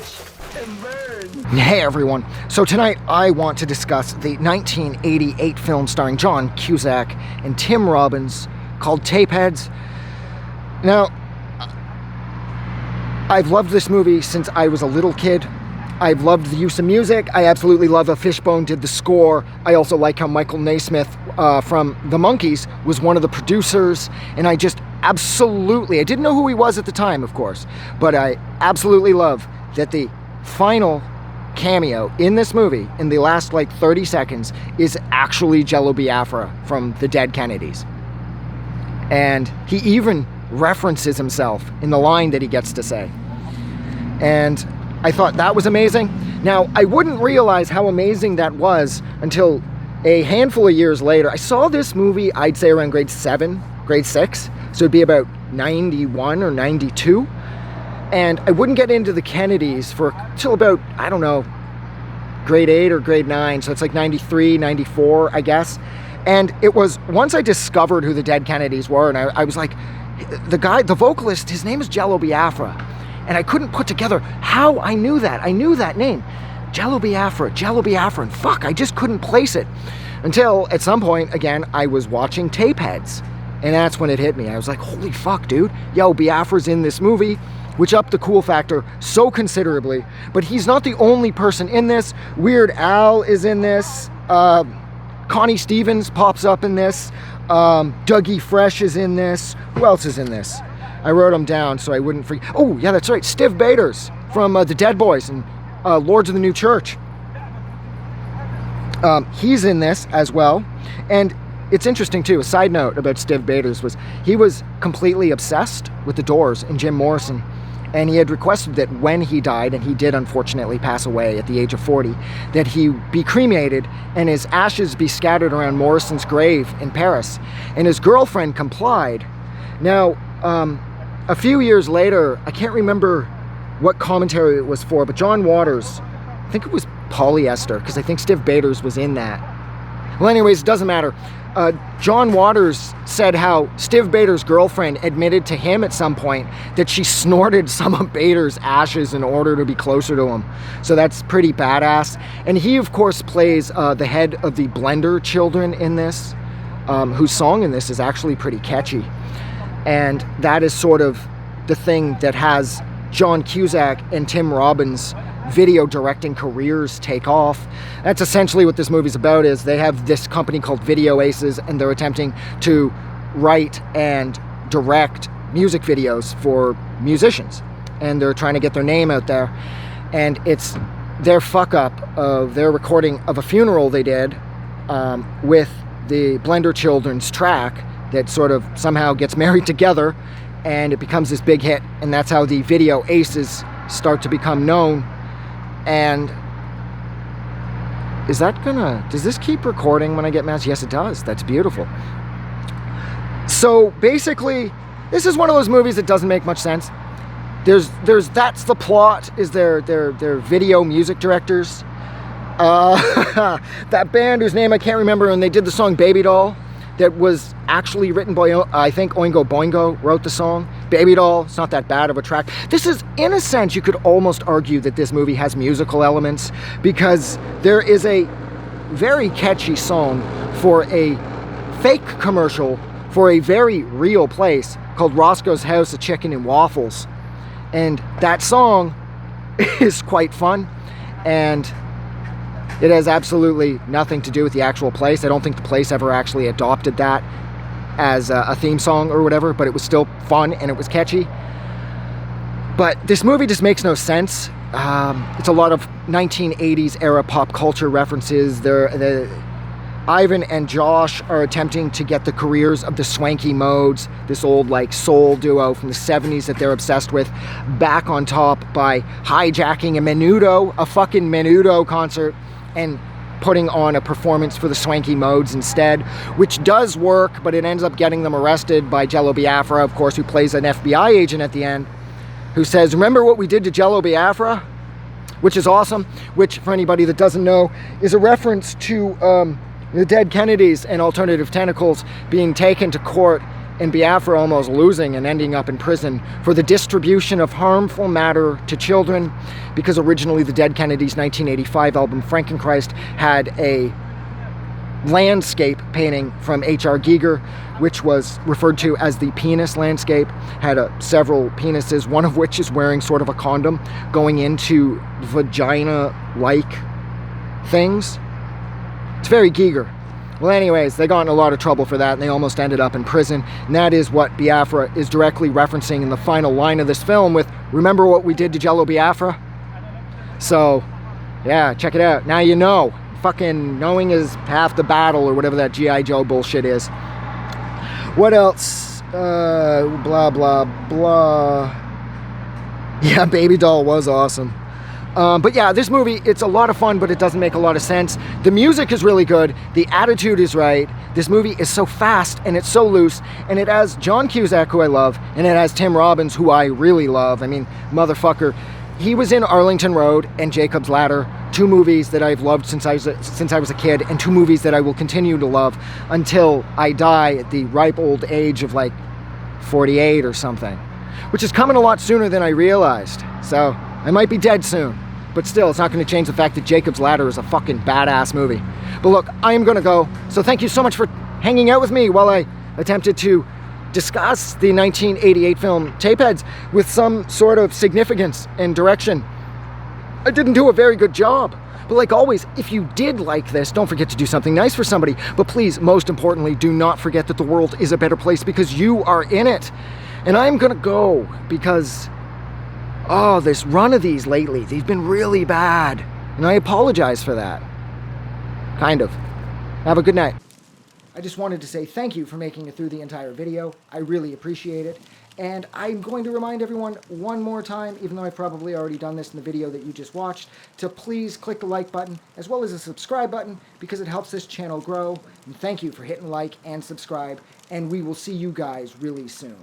watch and burn. Hey everyone, so tonight I want to discuss the 1988 film starring John Cusack and Tim Robbins called Tapeheads. Now, I've loved this movie since I was a little kid. I've loved the use of music. I absolutely love how Fishbone did the score. I also like how Michael Naismith from The Monkees was one of the producers, and I just absolutely, I didn't know who he was at the time, of course, but I absolutely love that the final cameo in this movie, in the last like 30 seconds, is actually Jello Biafra from the Dead Kennedys. And he even references himself in the line that he gets to say. And I thought that was amazing. Now, I wouldn't realize how amazing that was until a handful of years later. I saw this movie, I'd say around grade 7, grade 6, so it'd be about 91 or 92. And I wouldn't get into the Kennedys till about, I don't know, grade 8 or grade 9, so it's like 93, 94, I guess. And it was once I discovered who the Dead Kennedys were, and I was like, the vocalist, his name is Jello Biafra. And I couldn't put together how I knew that. I knew that name. Jello Biafra, and fuck, I just couldn't place it. Until at some point, again, I was watching Tapeheads. And that's when it hit me. I was like, holy fuck, dude. Yo, Biafra's in this movie, which upped the cool factor so considerably. But he's not the only person in this. Weird Al is in this. Connie Stevens pops up in this. Dougie Fresh is in this. Who else is in this? I wrote them down so I wouldn't forget. Oh, yeah, that's right. Stiv Bators from the Dead Boys and Lords of the New Church. He's in this as well. And it's interesting, too. A side note about Stiv Bators was he was completely obsessed with the Doors and Jim Morrison. And he had requested that when he died, and he did unfortunately pass away at the age of 40, that he be cremated and his ashes be scattered around Morrison's grave in Paris. And his girlfriend complied. Now, a few years later, I can't remember what commentary it was for, but John Waters, I think it was Polyester, because I think Stiv Bators was in that. Well, anyways, it doesn't matter. John Waters said how Stiv Bators' girlfriend admitted to him at some point that she snorted some of Bators' ashes in order to be closer to him. So that's pretty badass. And he, of course, plays the head of the Blender Children in this, whose song in this is actually pretty catchy. And that is sort of the thing that has John Cusack and Tim Robbins' video directing careers take off. That's essentially what this movie's about. Is they have this company called Video Aces, and they're attempting to write and direct music videos for musicians, and they're trying to get their name out there. And it's their fuck up of their recording of a funeral they did with the Blender Children's track that sort of somehow gets married together, and it becomes this big hit. And that's how the Video Aces start to become known. And does this keep recording when I get mad? Yes, it does. That's beautiful. So basically, this is one of those movies that doesn't make much sense. That's the plot, is they're video music directors. That band whose name I can't remember, and they did the song Baby Doll, that was actually written by, I think, Oingo Boingo wrote the song. Baby Doll, it's not that bad of a track. This is, in a sense, you could almost argue that this movie has musical elements, because there is a very catchy song for a fake commercial for a very real place called Roscoe's House of Chicken and Waffles. And that song is quite fun, and it has absolutely nothing to do with the actual place. I don't think the place ever actually adopted that as a theme song or whatever, but it was still fun and it was catchy. But this movie just makes no sense. It's a lot of 1980s era pop culture references. Ivan and Josh are attempting to get the careers of the Swanky Modes, this old like soul duo from the 70s that they're obsessed with, back on top by hijacking a fucking Menudo concert, and putting on a performance for the Swanky Modes instead, which does work, but it ends up getting them arrested by Jello Biafra, of course, who plays an FBI agent at the end, who says, remember what we did to Jello Biafra? Which is awesome, which, for anybody that doesn't know, is a reference to the Dead Kennedys and Alternative Tentacles being taken to court and Biafra almost losing and ending up in prison for the distribution of harmful matter to children, because originally the Dead Kennedys' 1985 album Frankenchrist had a landscape painting from H.R. Giger, which was referred to as the penis landscape, had several penises, one of which is wearing sort of a condom going into vagina-like things. It's very Giger. Well, anyways, they got in a lot of trouble for that, and they almost ended up in prison. And that is what Biafra is directly referencing in the final line of this film with, remember what we did to Jello Biafra? So, yeah, check it out. Now you know. Fucking knowing is half the battle, or whatever that G.I. Joe bullshit is. What else? Blah, blah, blah. Yeah, Baby Doll was awesome. But yeah, this movie, it's a lot of fun, but it doesn't make a lot of sense. The music is really good. The attitude is right. This movie is so fast, and it's so loose, and it has John Cusack, who I love, and it has Tim Robbins, who I really love. I mean, motherfucker. He was in Arlington Road and Jacob's Ladder, two movies that I've loved since I was a kid, and two movies that I will continue to love until I die at the ripe old age of like 48 or something, which is coming a lot sooner than I realized. So I might be dead soon, but still, it's not going to change the fact that Jacob's Ladder is a fucking badass movie. But look, I am going to go. So thank you so much for hanging out with me while I attempted to discuss the 1988 film Tapeheads with some sort of significance and direction. I didn't do a very good job. But like always, if you did like this, don't forget to do something nice for somebody. But please, most importantly, do not forget that the world is a better place because you are in it. And I'm going to go because, oh, this run of these lately, they've been really bad. And I apologize for that. Kind of. Have a good night. I just wanted to say thank you for making it through the entire video. I really appreciate it. And I'm going to remind everyone one more time, even though I've probably already done this in the video that you just watched, to please click the like button as well as the subscribe button because it helps this channel grow. And thank you for hitting like and subscribe. And we will see you guys really soon.